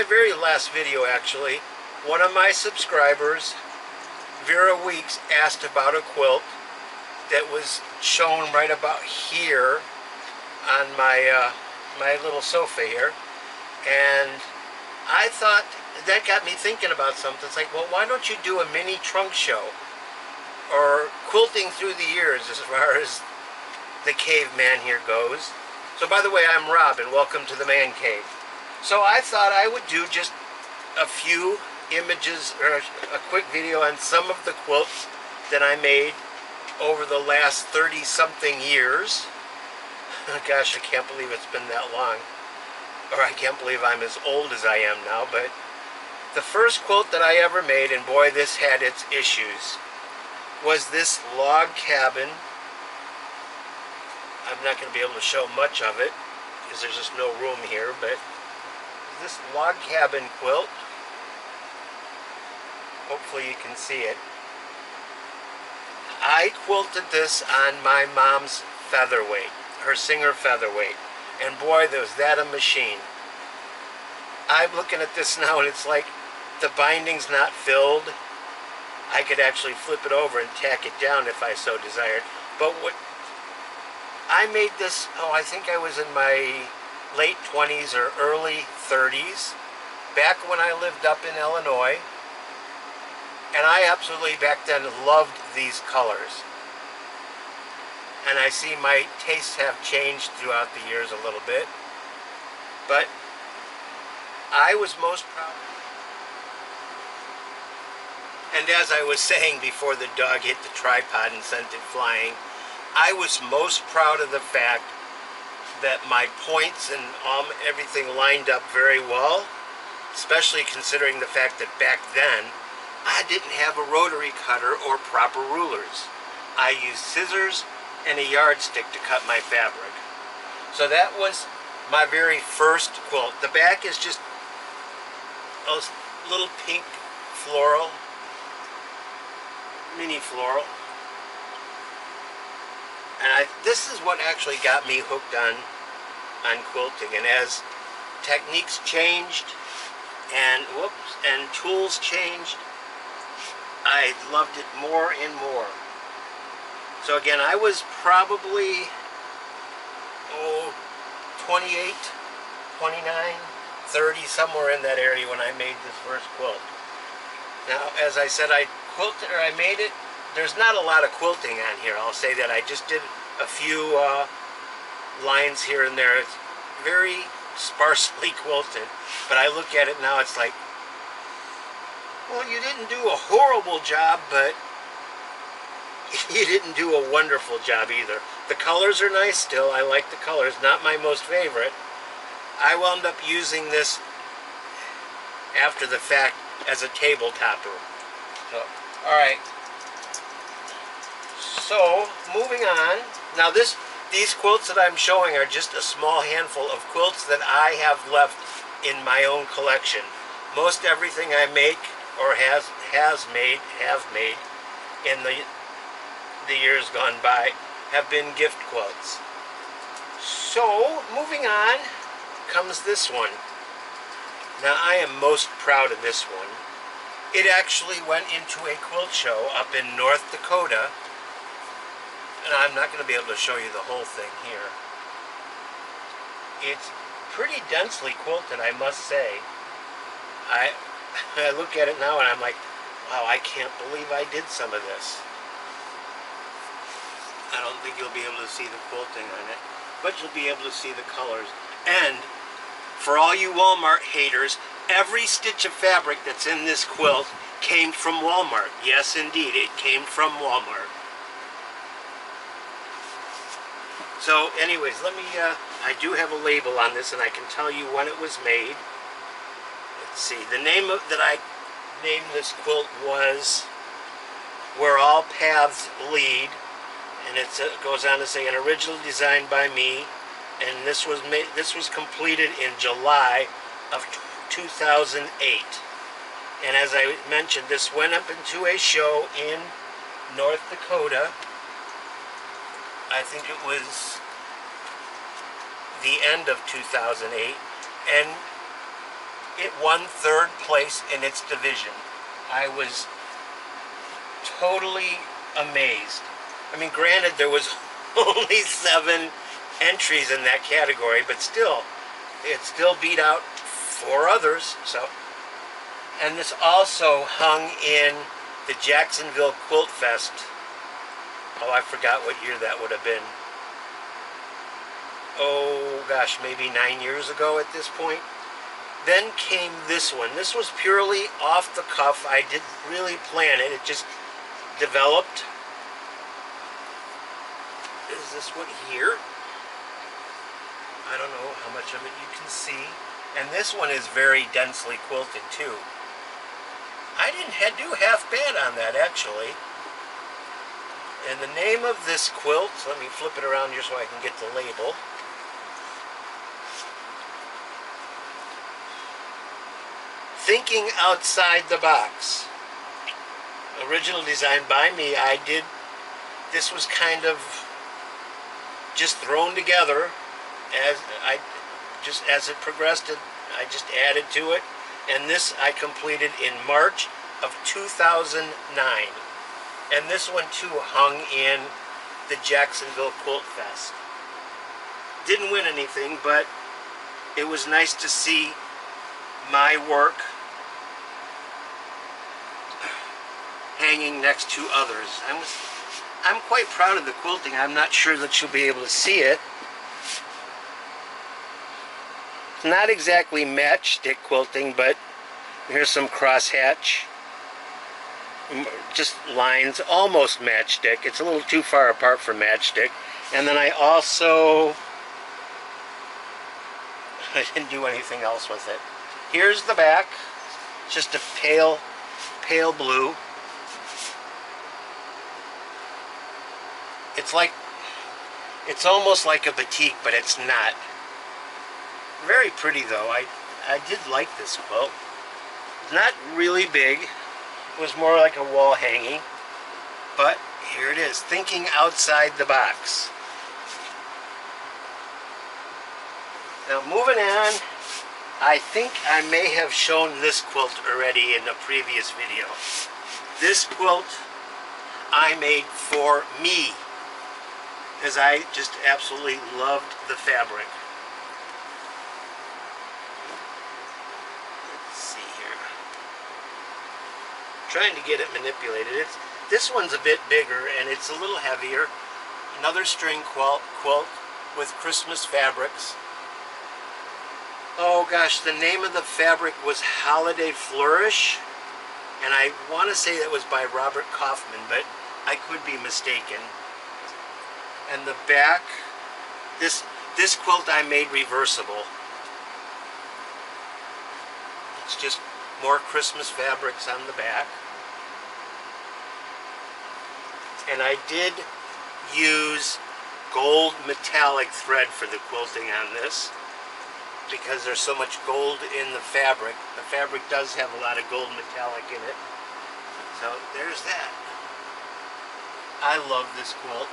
my very last video, actually, one of my subscribers, Vera Weeks, asked about a quilt that was shown right about here on my my little sofa here, and I thought that got me thinking about something. It's like, well, why don't you do a mini trunk show or quilting through the years as far as the caveman here goes. So by the way, I'm Rob and welcome to the Man Cave. So I thought I would do just a few images or a quick video on some of the quilts that I made over the last 30 something years. Gosh, I can't believe it's been that long. Or I can't believe I'm as old as I am now, but the first quilt that I ever made, and boy, this had its issues, was this log cabin. I'm not going to be able to show much of it because there's just no room here, but this log cabin quilt, hopefully you can see it. I quilted this on my mom's featherweight, her Singer featherweight, and boy, was that a machine. I'm looking at this now and it's like the binding's not filled. I could actually flip it over and tack it down if I so desired. But what I made this, I think I was in my late 20s or early 30s, back when I lived up in Illinois, and I absolutely back then loved these colors. And I see my tastes have changed throughout the years a little bit, but I was most proud. And as I was saying before the dog hit the tripod and sent it flying, I was most proud of the fact that my points and everything lined up very well, especially considering the fact that back then I didn't have a rotary cutter or proper rulers. I used scissors and a yardstick to cut my fabric. So that was my very first quilt. The back is just a little pink floral, mini floral. And this is what actually got me hooked on quilting. And as techniques changed and tools changed, I loved it more and more. So again, I was probably 28, 29, 30, somewhere in that area when I made this first quilt. Now, as I said, I made it. There's not a lot of quilting on here. I'll say that. I just did a few lines here and there. It's very sparsely quilted. But I look at it now, it's like, well, you didn't do a horrible job, but you didn't do a wonderful job either. The colors are nice still. I like the colors. Not my most favorite. I wound up using this after the fact as a table topper. So, alright. So, moving on. Now these quilts that I'm showing are just a small handful of quilts that I have left in my own collection. Most everything I make or have made in the years gone by have been gift quilts. So, moving on comes this one. Now, I am most proud of this one. It actually went into a quilt show up in North Dakota, and I'm not going to be able to show you the whole thing here. It's pretty densely quilted, I must say. I look at it now and I'm like, wow, I can't believe I did some of this. I don't think you'll be able to see the quilting on it, but you'll be able to see the colors. And for all you Walmart haters, every stitch of fabric that's in this quilt came from Walmart. Yes, indeed, it came from Walmart. So anyways, I do have a label on this and I can tell you when it was made. Let's see, the name that I named this quilt was Where All Paths Lead. And it goes on to say, an original design by me, and this was completed in July of 2008. And as I mentioned, this went up into a show in North Dakota. I think it was the end of 2008, and it won 3rd place in its division. I was totally amazed. I mean, granted, there was only 7 entries in that category, but still, it still beat out 4 others. So, and this also hung in the Jacksonville Quilt Fest. Oh, I forgot what year that would have been. Oh gosh, maybe 9 years ago at this point. Then came this one. This was purely off the cuff. I didn't really plan it. It just developed. Is this one here? I don't know how much of it you can see. And this one is very densely quilted too. I didn't do half bad on that, actually. And the name of this quilt, let me flip it around here so I can get the label. Thinking Outside the Box. Original design by me. This was kind of just thrown together as it progressed. I just added to it. And this I completed in March of 2009. And this one too hung in the Jacksonville Quilt Fest. Didn't win anything, but it was nice to see my work hanging next to others. I'm quite proud of the quilting. I'm not sure that you'll be able to see it. It's not exactly matchstick quilting, but here's some crosshatch. Just lines, almost matchstick. It's a little too far apart for matchstick. And then I also, I didn't do anything else with it. Here's the back. It's just a pale blue. It's almost like a batik, but it's not. Very pretty though. I did like this quilt. Not really big. It was more like a wall hanging. But here it is, Thinking Outside the Box. Now moving on, I think I may have shown this quilt already in a previous video. This quilt I made for me, because I just absolutely loved the fabric. Let's see here. I'm trying to get it manipulated. This one's a bit bigger and it's a little heavier. Another string quilt with Christmas fabrics. Oh gosh, the name of the fabric was Holiday Flourish, and I want to say that was by Robert Kaufman, but I could be mistaken. And the back, this quilt I made reversible. It's just more Christmas fabrics on the back. And I did use gold metallic thread for the quilting on this, because there's so much gold in the fabric. The fabric does have a lot of gold metallic in it. So there's that. I love this quilt.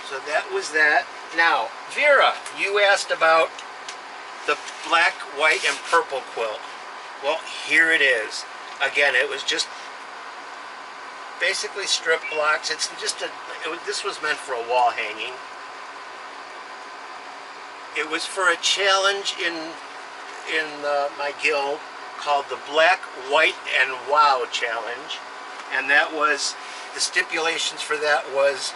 So that was that. Now, Vera, you asked about the black, white, and purple quilt. Well, here it is. Again, it was just basically strip blocks. It's just this was meant for a wall hanging. It was for a challenge in my guild called the Black, White, and Wow Challenge. And that was, the stipulations for that was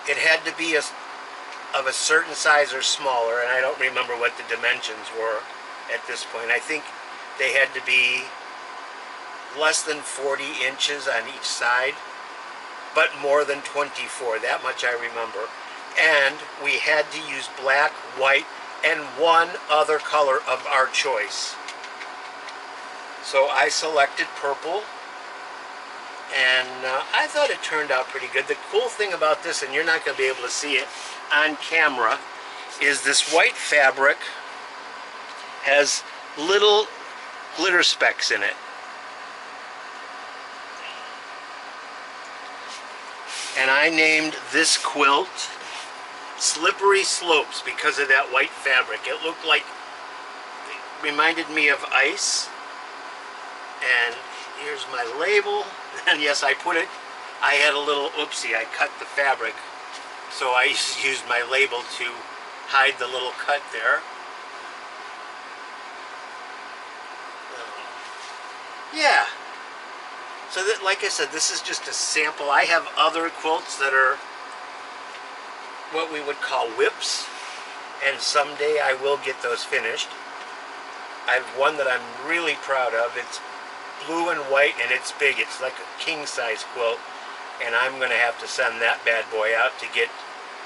it had to be of a certain size or smaller, and I don't remember what the dimensions were at this point. I think they had to be less than 40 inches on each side, but more than 24. That much I remember. And we had to use black, white, and one other color of our choice. So I selected purple, and I thought it turned out pretty good. The cool thing about this, and you're not going to be able to see it on camera, is this white fabric has little glitter specks in it. And I named this quilt slippery slopes because of that white fabric. It looked like, it reminded me of ice. And here's my label. And yes, I had a little oopsie. I cut the fabric. So I used my label to hide the little cut there. Yeah. So that, like I said, this is just a sample. I have other quilts that are what we would call whips, and someday I will get those finished. I have one that I'm really proud of. It's blue and white, and it's big. It's like a king-size quilt, and I'm going to have to send that bad boy out to get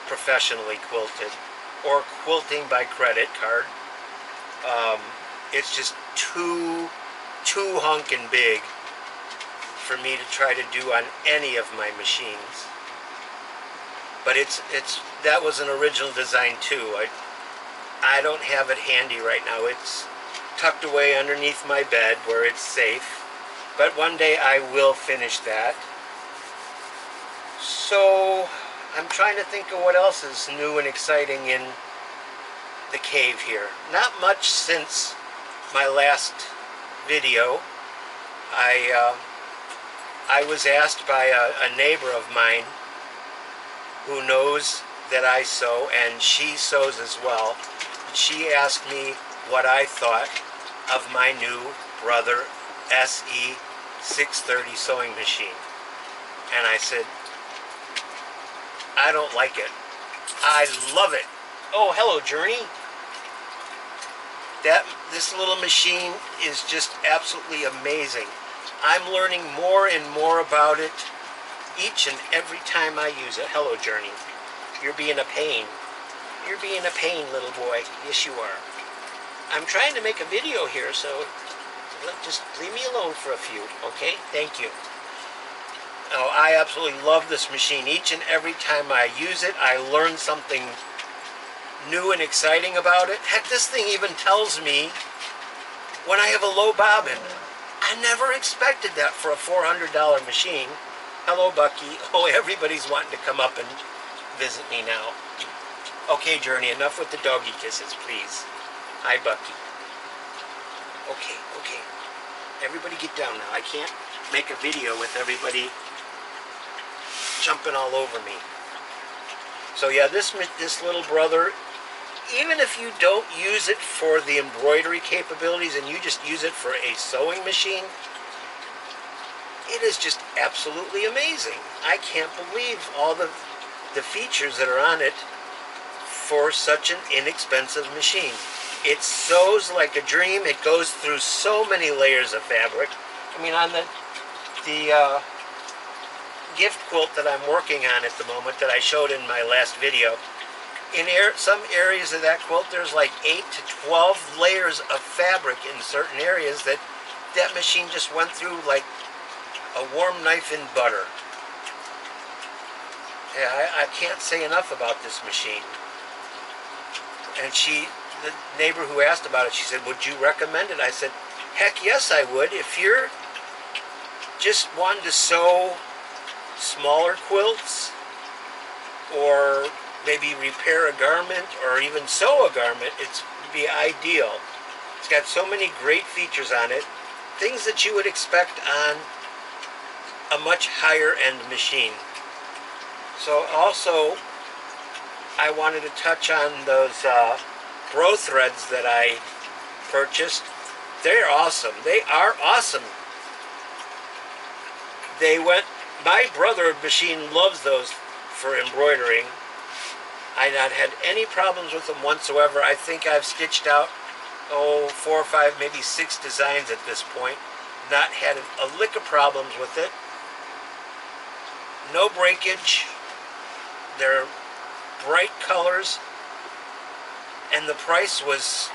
professionally quilted, or quilting by credit card. It's just too hunkin' big for me to try to do on any of my machines. But that was an original design too. I don't have it handy right now. It's tucked away underneath my bed where it's safe. But one day I will finish that. So I'm trying to think of what else is new and exciting in the cave here. Not much since my last video. I was asked by a neighbor of mine who knows that I sew, and she sews as well. She asked me what I thought of my new Brother SE 630 sewing machine. And I said, I don't like it. I love it. Oh, hello, Journey. This little machine is just absolutely amazing. I'm learning more and more about it each and every time I use it. Hello, Journey. You're being a pain. You're being a pain, little boy. Yes, you are. I'm trying to make a video here, so just leave me alone for a few, okay? Thank you. Oh, I absolutely love this machine. Each and every time I use it, I learn something new and exciting about it. Heck, this thing even tells me when I have a low bobbin. I never expected that for a $400 machine. Hello, Bucky. Oh, everybody's wanting to come up and visit me now. Okay, Journey, enough with the doggy kisses, please. Hi, Bucky. Okay. Everybody get down now. I can't make a video with everybody jumping all over me. So yeah, this little brother, even if you don't use it for the embroidery capabilities and you just use it for a sewing machine, it is just absolutely amazing. I can't believe all the features that are on it for such an inexpensive machine. It sews like a dream. It goes through so many layers of fabric. I mean, on the gift quilt that I'm working on at the moment that I showed in my last video, in some areas of that quilt, there's like 8 to 12 layers of fabric in certain areas that machine just went through like a warm knife in butter. Yeah, I can't say enough about this machine. And the neighbor who asked about it, she said, would you recommend it? I said, heck yes, I would. If you're just wanting to sew smaller quilts, or maybe repair a garment, or even sew a garment, it'd be ideal. It's got so many great features on it, things that you would expect on a much higher end machine. So also, I wanted to touch on those bro threads that I purchased. They're awesome. They are awesome. My brother machine loves those for embroidering. I've not had any problems with them whatsoever. I think I've stitched out 4 or 5, maybe 6 designs at this point. Not had a lick of problems with it. No breakage. They're bright colors, and the price was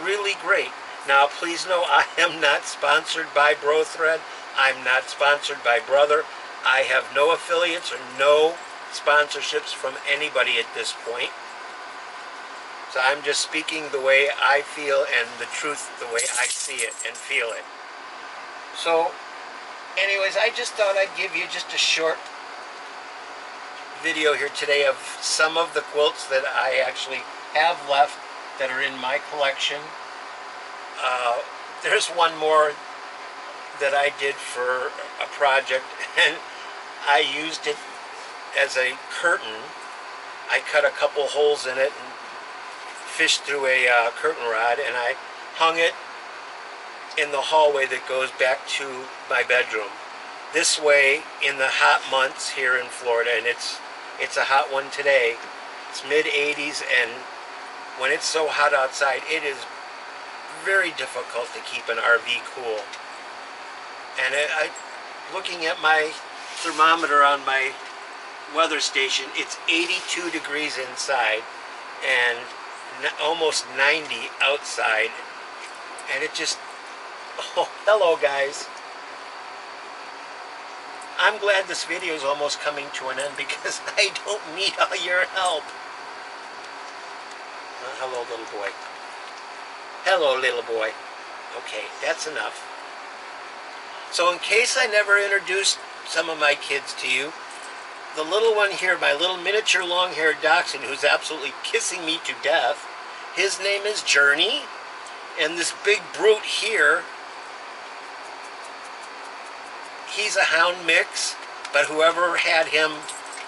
really great. Now please know, I am not sponsored by Bro Thread. I'm not sponsored by Brother. I have no affiliates or no sponsorships from anybody at this point. So I'm just speaking the way I feel and the truth the way I see it and feel it. So anyways, I just thought I'd give you just a short video here today of some of the quilts that I actually have left that are in my collection. There's one more that I did for a project, and I used it as a curtain. I cut a couple holes in it and fished through a curtain rod, and I hung it in the hallway that goes back to my bedroom. This way, in the hot months here in Florida, and it's a hot one today, it's mid-80s, and when it's so hot outside, it is very difficult to keep an RV cool. And looking at my thermometer on my weather station, it's 82 degrees inside and almost 90 outside, and it just, oh, hello guys. I'm glad this video is almost coming to an end because I don't need all your help. Hello, little boy. Hello, little boy. Okay, that's enough. So in case I never introduced some of my kids to you, the little one here, my little miniature long-haired dachshund who's absolutely kissing me to death, his name is Journey. And this big brute here, he's a hound mix, but whoever had him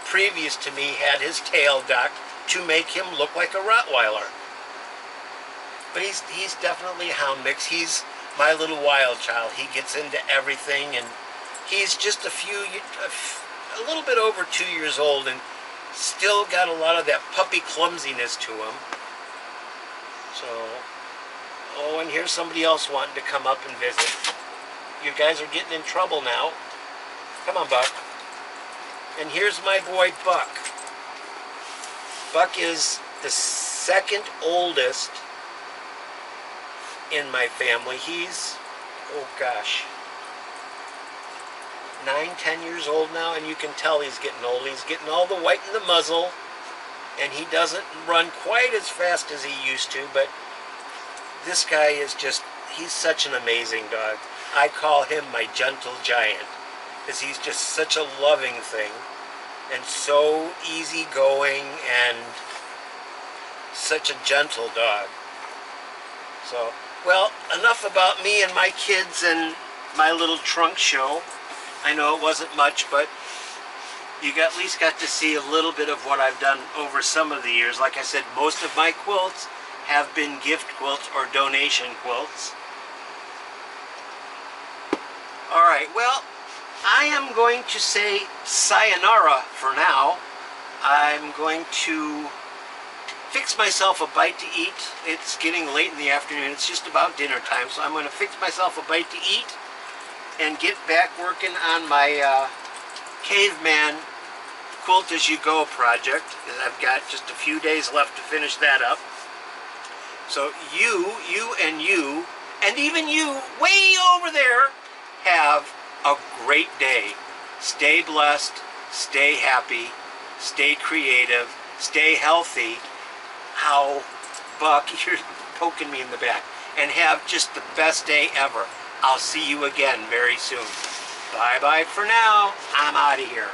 previous to me had his tail ducked to make him look like a Rottweiler. But he's definitely a hound mix. He's my little wild child. He gets into everything, and he's just a little bit over 2 years old, and still got a lot of that puppy clumsiness to him. So, oh, and here's somebody else wanting to come up and visit. You guys are getting in trouble now. Come on, Buck. And here's my boy, Buck. Buck is the second oldest in my family. He's, oh gosh, 9-10 years old now, and you can tell he's getting old. He's getting all the white in the muzzle, and he doesn't run quite as fast as he used to, but this guy is just, he's such an amazing dog. I call him my gentle giant, because he's just such a loving thing, and so easygoing, and such a gentle dog. So, well, enough about me and my kids and my little trunk show. I know it wasn't much, but you at least got to see a little bit of what I've done over some of the years. Like I said, most of my quilts have been gift quilts or donation quilts. Alright, well, I am going to say sayonara for now. I'm going to fix myself a bite to eat. It's getting late in the afternoon. It's just about dinner time, so I'm going to fix myself a bite to eat and get back working on my caveman quilt as you go project. I've got just a few days left to finish that up. So you, and even you way over there, have a great day. Stay blessed, stay happy, stay creative, stay healthy. Ow, Buck, you're poking me in the back. And have just the best day ever. I'll see you again very soon. Bye-bye for now. I'm out of here.